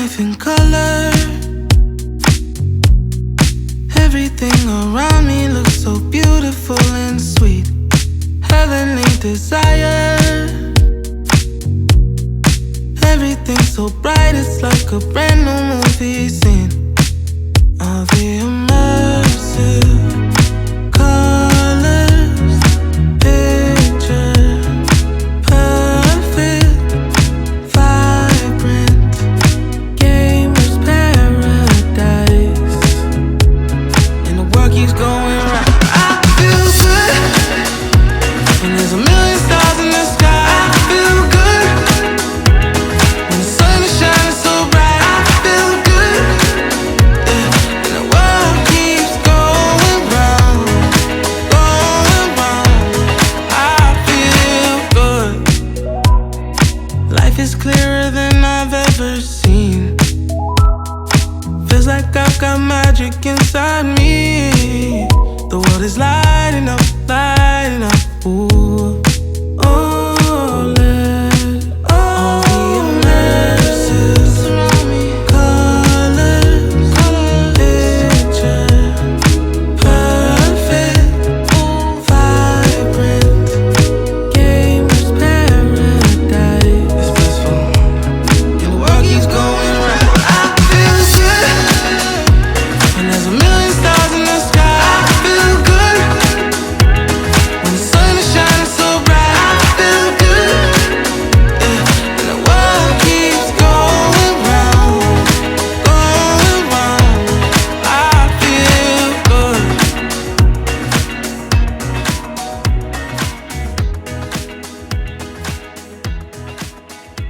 life in color. Everything around me looks so beautiful and sweet. Heavenly desire. Everything so bright, it's like a brand new movie.